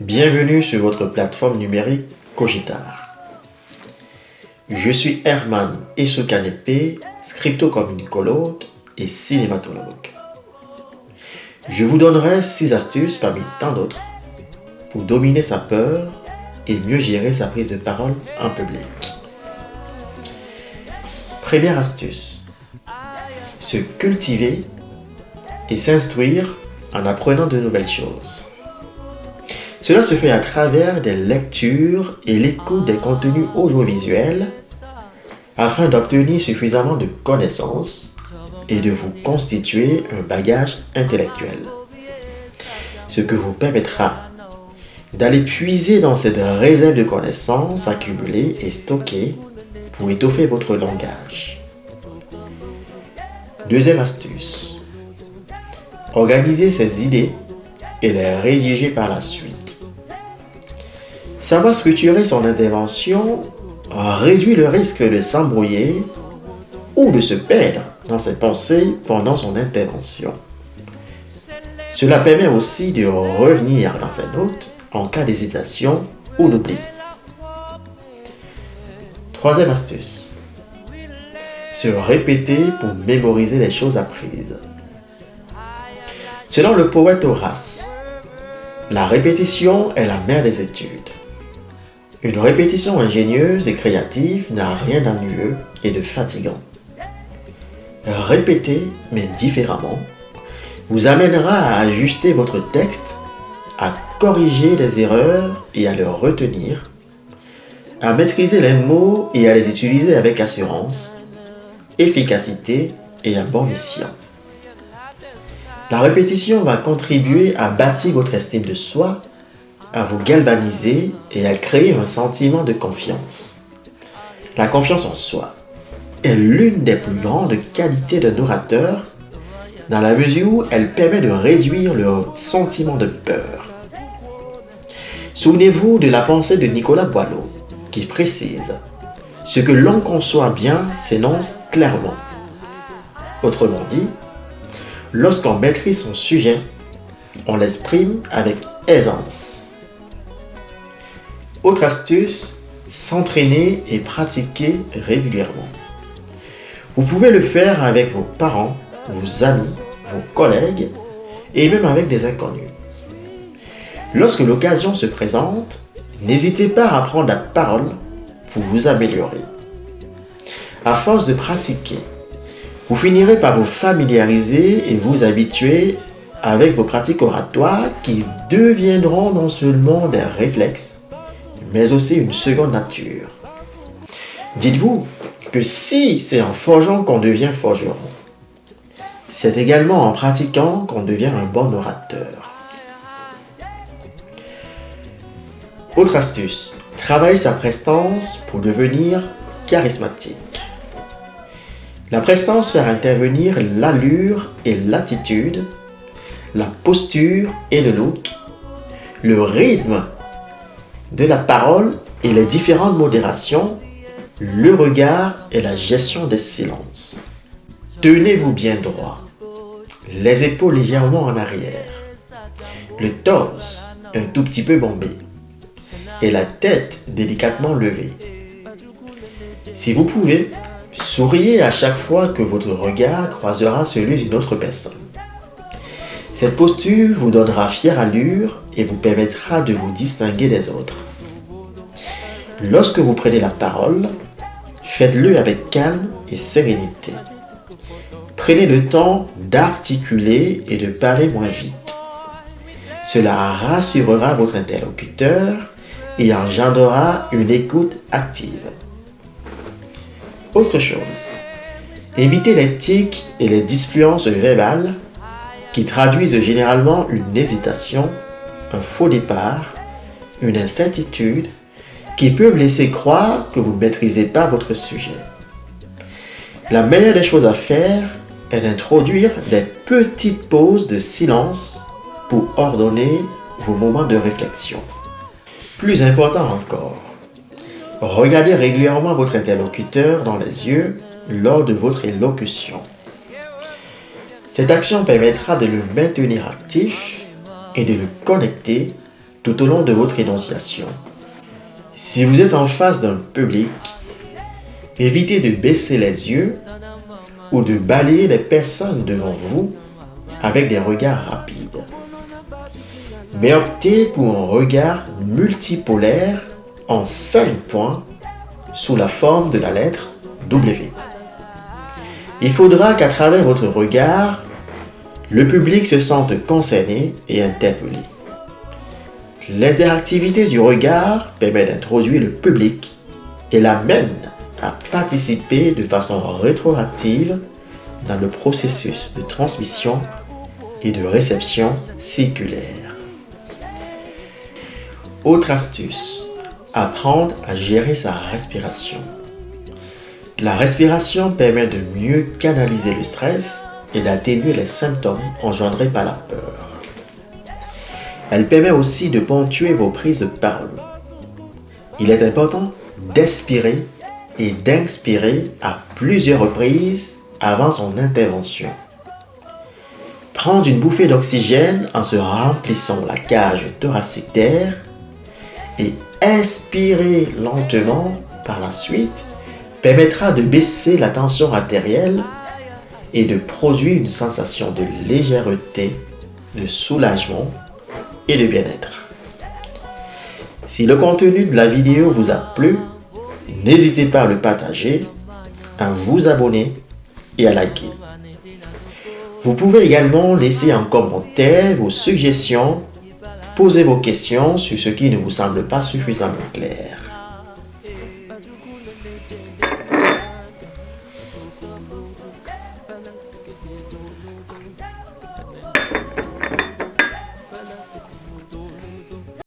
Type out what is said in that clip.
Bienvenue sur votre plateforme numérique Cogitar. Je suis Herman Essokanepe, scripto-communicologue et cinématologue. Je vous donnerai 6 astuces parmi tant d'autres pour dominer sa peur et mieux gérer sa prise de parole en public. Première astuce, se cultiver et s'instruire en apprenant de nouvelles choses. Cela se fait à travers des lectures et l'écoute des contenus audiovisuels afin d'obtenir suffisamment de connaissances et de vous constituer un bagage intellectuel. Ce que vous permettra d'aller puiser dans cette réserve de connaissances accumulées et stockées pour étoffer votre langage. Deuxième astuce, organiser ses idées et les rédiger par la suite. Savoir structurer son intervention réduit le risque de s'embrouiller ou de se perdre dans ses pensées pendant son intervention. Cela permet aussi de revenir dans ses notes en cas d'hésitation ou d'oubli. Troisième astuce, se répéter pour mémoriser les choses apprises. Selon le poète Horace, la répétition est la mère des études. Une répétition ingénieuse et créative n'a rien d'ennuyeux et de fatigant. Répéter, mais différemment, vous amènera à ajuster votre texte, à corriger les erreurs et à le retenir, à maîtriser les mots et à les utiliser avec assurance, efficacité et à bon escient. La répétition va contribuer à bâtir votre estime de soi, à vous galvaniser et à créer un sentiment de confiance. La confiance en soi est l'une des plus grandes qualités d'un orateur dans la mesure où elle permet de réduire le sentiment de peur. Souvenez-vous de la pensée de Nicolas Boileau qui précise « Ce que l'on conçoit bien s'énonce clairement ». Autrement dit, lorsqu'on maîtrise son sujet, on l'exprime avec aisance. Autre astuce, s'entraîner et pratiquer régulièrement. Vous pouvez le faire avec vos parents, vos amis, vos collègues et même avec des inconnus. Lorsque l'occasion se présente, n'hésitez pas à prendre la parole pour vous améliorer. À force de pratiquer, vous finirez par vous familiariser et vous habituer avec vos pratiques oratoires qui deviendront non seulement des réflexes, mais aussi une seconde nature. Dites-vous que si c'est en forgeant qu'on devient forgeron, c'est également en pratiquant qu'on devient un bon orateur. Autre astuce, travailler sa prestance pour devenir charismatique. La prestance fait intervenir l'allure et l'attitude, la posture et le look, le rythme de la parole et les différentes modérations, le regard et la gestion des silences. Tenez-vous bien droit, les épaules légèrement en arrière, le torse un tout petit peu bombé et la tête délicatement levée. Si vous pouvez, souriez à chaque fois que votre regard croisera celui d'une autre personne. Cette posture vous donnera fière allure et vous permettra de vous distinguer des autres. Lorsque vous prenez la parole, faites-le avec calme et sérénité. Prenez le temps d'articuler et de parler moins vite. Cela rassurera votre interlocuteur et engendrera une écoute active. Autre chose, évitez les tics et les disfluences verbales qui traduisent généralement une hésitation, un faux départ, une incertitude qui peuvent laisser croire que vous ne maîtrisez pas votre sujet. La meilleure des choses à faire est d'introduire des petites pauses de silence pour ordonner vos moments de réflexion. Plus important encore, regardez régulièrement votre interlocuteur dans les yeux lors de votre élocution. Cette action permettra de le maintenir actif et de le connecter tout au long de votre énonciation. Si vous êtes en face d'un public, évitez de baisser les yeux ou de balayer les personnes devant vous avec des regards rapides. Mais optez pour un regard multipolaire en 5 points sous la forme de la lettre W. Il faudra qu'à travers votre regard, le public se sente concerné et interpellé. L'interactivité du regard permet d'introduire le public et l'amène à participer de façon rétroactive dans le processus de transmission et de réception circulaire. Autre astuce, apprendre à gérer sa respiration. La respiration permet de mieux canaliser le stress et d'atténuer les symptômes engendrés par la peur. Elle permet aussi de ponctuer vos prises de parole. Il est important d'expirer et d'inspirer à plusieurs reprises avant son intervention. Prendre une bouffée d'oxygène en se remplissant la cage thoracique d'air et expirer lentement par la suite permettra de baisser la tension artérielle et de produire une sensation de légèreté, de soulagement et de bien-être. Si le contenu de la vidéo vous a plu, n'hésitez pas à le partager, à vous abonner et à liker. Vous pouvez également laisser en commentaire vos suggestions, poser vos questions sur ce qui ne vous semble pas suffisamment clair.